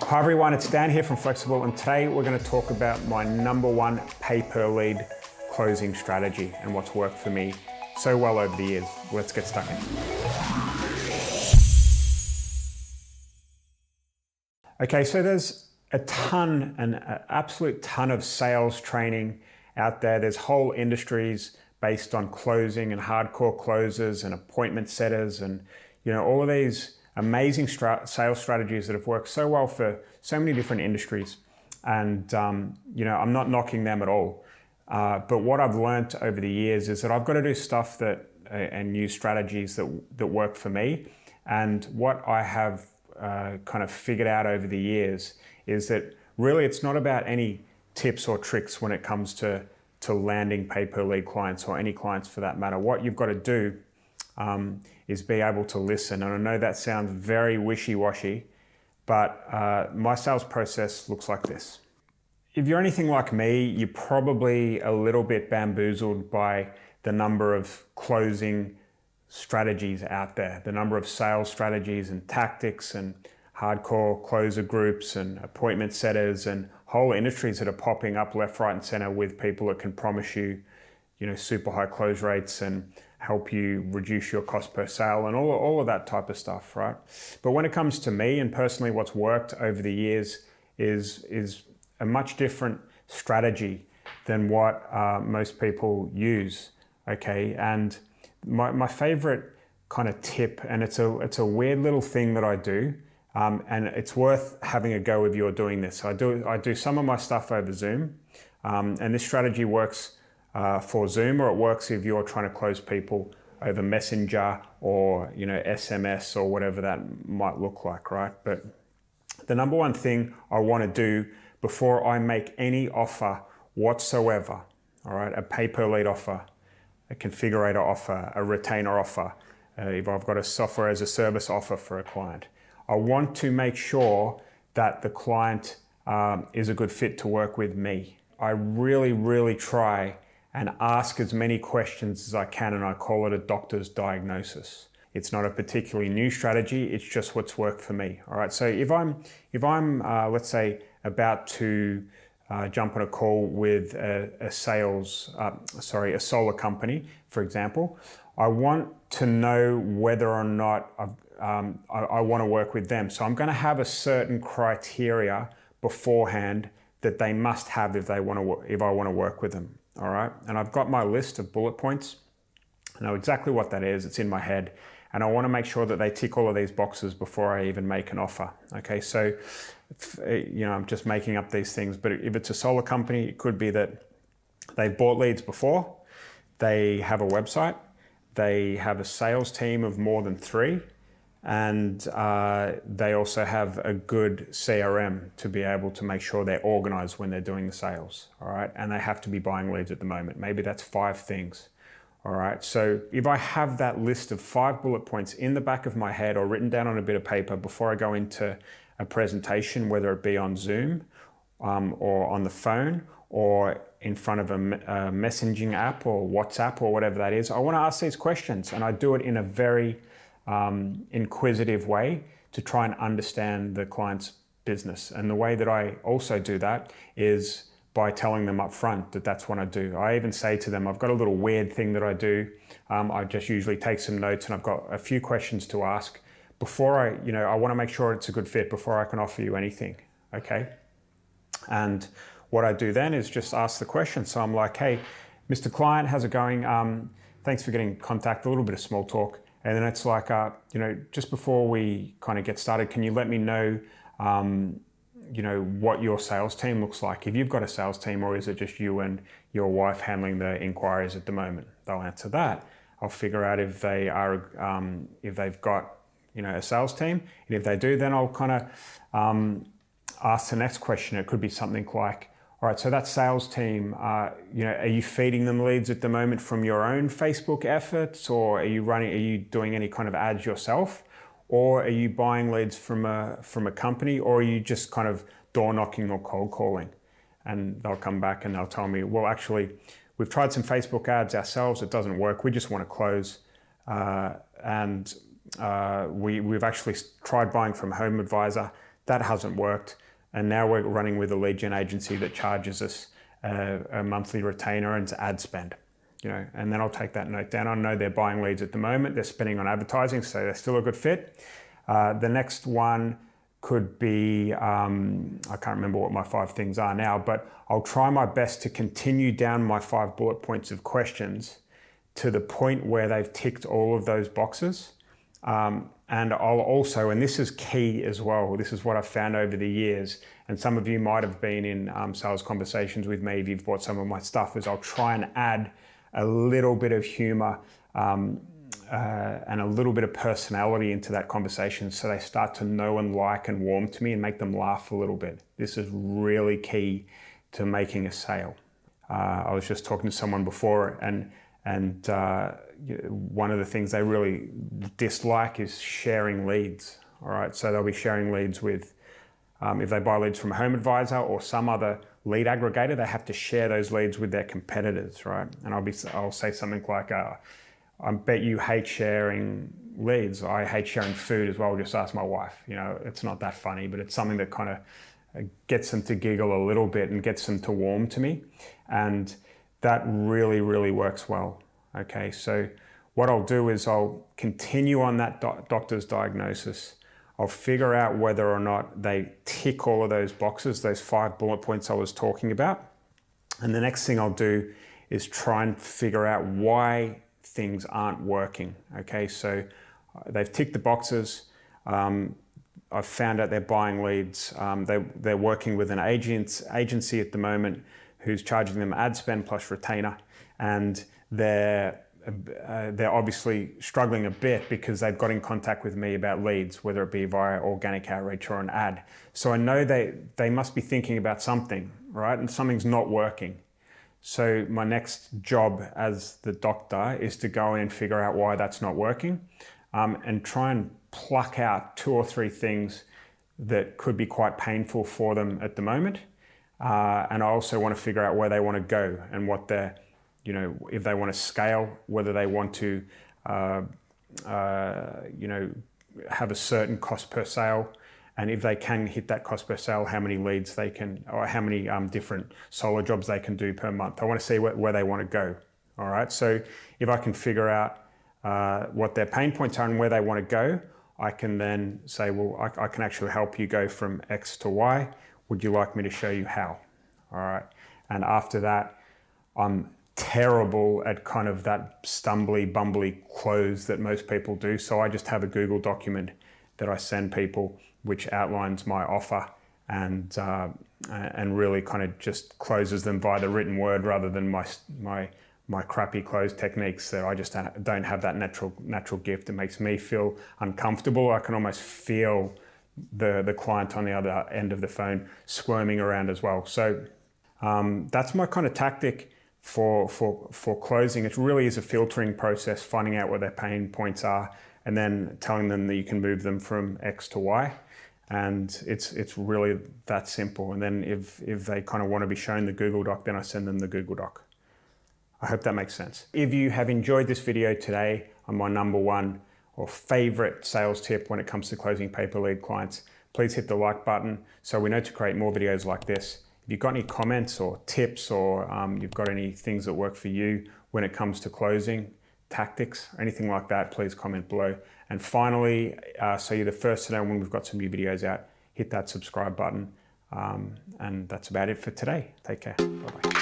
Hi everyone, it's Dan here from Flexxable, and today we're going to talk about my #1 pay per lead closing strategy and what's worked for me so well over the years. Let's get stuck in. Okay, so there's an absolute ton of sales training out there. There's whole industries based on closing and hardcore closers and appointment setters and all of these amazing sales strategies that have worked so well for so many different industries. And I'm not knocking them at all. But what I've learned over the years is that I've got to do stuff and use strategies that work for me. And what I have kind of figured out over the years is that really it's not about any tips or tricks when it comes to landing pay per lead clients or any clients for that matter. What you've got to do is be able to listen. And I know that sounds very wishy-washy, but my sales process looks like this. If you're anything like me, you're probably a little bit bamboozled by the number of closing strategies out there, the number of sales strategies and tactics and hardcore closer groups and appointment setters and whole industries that are popping up left, right, and center with people that can promise you, super high close rates and help you reduce your cost per sale and all of that type of stuff, right? But when it comes to me and personally, what's worked over the years is a much different strategy than what most people use, okay? And my favorite kind of tip, and it's a weird little thing that I do, and it's worth having a go if you're doing this. I do some of my stuff over Zoom, and this strategy works for Zoom, or it works if you're trying to close people over Messenger or SMS or whatever that might look like, right? But the #1 thing I want to do before I make any offer whatsoever, all right, a pay per lead offer, a configurator offer, a retainer offer, if I've got a software as a service offer for a client, I want to make sure that the client is a good fit to work with me. I really, really try and ask as many questions as I can, and I call it a doctor's diagnosis. It's not a particularly new strategy, it's just what's worked for me. All right, so if I'm let's say about to jump on a call with a solar company, for example, I want to know whether or not I want to work with them. So I'm going to have a certain criteria beforehand that they must have if I want to work with them. All right, and I've got my list of bullet points. I know exactly what that is. It's in my head, and I want to make sure that they tick all of these boxes before I even make an offer. Okay, so I'm just making up these things, but if it's a solar company, it could be that they've bought leads before, they have a website, they have a sales team of more than 3, and they also have a good CRM to be able to make sure they're organized when they're doing the sales, all right? And they have to be buying leads at the moment. Maybe that's 5 things, all right? So if I have that list of 5 bullet points in the back of my head or written down on a bit of paper before I go into a presentation, whether it be on Zoom or on the phone or in front of a messaging app or WhatsApp or whatever that is, I want to ask these questions, and I do it in a very inquisitive way to try and understand the client's business. And the way that I also do that is by telling them up front that that's what I do. I even say to them, I've got a little weird thing that I do. I just usually take some notes, and I've got a few questions to ask before I want to make sure it's a good fit before I can offer you anything, okay? And what I do then is just ask the question. So I'm like, hey, Mr. Client, how's it going? Thanks for getting in contact, a little bit of small talk. And then it's like, just before we kind of get started, can you let me know, what your sales team looks like? If you've got a sales team, or is it just you and your wife handling the inquiries at the moment? They'll answer that. I'll figure out if they've got, a sales team. And if they do, then I'll kind of ask the next question. It could be something like, all right, so that sales team, are you feeding them leads at the moment from your own Facebook efforts, or are you doing any kind of ads yourself, or are you buying leads from a company, or are you just kind of door knocking or cold calling? And they'll come back and they'll tell me, well, actually, we've tried some Facebook ads ourselves. It doesn't work. We just want to close, and we've actually tried buying from Home Advisor. that hasn't worked. And now we're running with a lead gen agency that charges us a monthly retainer and ad spend. And then I'll take that note down. I know they're buying leads at the moment. They're spending on advertising, so they're still a good fit. The next one could be, I can't remember what my 5 things are now, but I'll try my best to continue down my 5 bullet points of questions to the point where they've ticked all of those boxes. And I'll also, and this is key as well, this is what I've found over the years, and some of you might have been in sales conversations with me if you've bought some of my stuff, is I'll try and add a little bit of humor and a little bit of personality into that conversation so they start to know and like and warm to me and make them laugh a little bit. This is really key to making a sale. I was just talking to someone before, and one of the things they really dislike is sharing leads. All right, so they'll be sharing leads with, if they buy leads from a home advisor or some other lead aggregator, they have to share those leads with their competitors, right? And I'll say something like, I bet you hate sharing leads. I hate sharing food as well. Just ask my wife. It's not that funny, but it's something that kind of gets them to giggle a little bit and gets them to warm to me. And that really, really works well. Okay, so what I'll do is I'll continue on that doctor's diagnosis. I'll figure out whether or not they tick all of those boxes, those 5 bullet points I was talking about. And the next thing I'll do is try and figure out why things aren't working. Okay, so they've ticked the boxes. I've found out they're buying leads. They're working with an agency at the moment who's charging them ad spend plus retainer, and they're obviously struggling a bit because they've got in contact with me about leads, whether it be via organic outreach or an ad. So I know they must be thinking about something, right? And something's not working. So my next job as the doctor is to go in and figure out why that's not working, and try and pluck out 2 or 3 things that could be quite painful for them at the moment. And I also want to figure out where they want to go and what they're, if they want to scale, whether they want to, have a certain cost per sale. And if they can hit that cost per sale, how many leads they can, or how many different solo jobs they can do per month. I want to see where they want to go. All right. So if I can figure out what their pain points are and where they want to go, I can then say, well, I can actually help you go from X to Y. Would you like me to show you how? All right. And after that, I'm terrible at kind of that stumbly, bumbly close that most people do. So I just have a Google document that I send people, which outlines my offer and really kind of just closes them via the written word rather than my crappy close techniques that I just don't have that natural gift. It makes me feel uncomfortable. I can almost feel the client on the other end of the phone squirming around as well. So that's my kind of tactic for closing. It really is a filtering process, finding out where their pain points are and then telling them that you can move them from X to Y. And it's really that simple. And then if they kind of want to be shown the Google Doc, then I send them the Google Doc. I hope that makes sense. If you have enjoyed this video today on my #1 or favorite sales tip when it comes to closing paper lead clients, please hit the like button so we know to create more videos like this. If you've got any comments or tips or you've got any things that work for you when it comes to closing, tactics, or anything like that, please comment below. And finally, so you're the first to know when we've got some new videos out, hit that subscribe button. And that's about it for today. Take care. Bye-bye.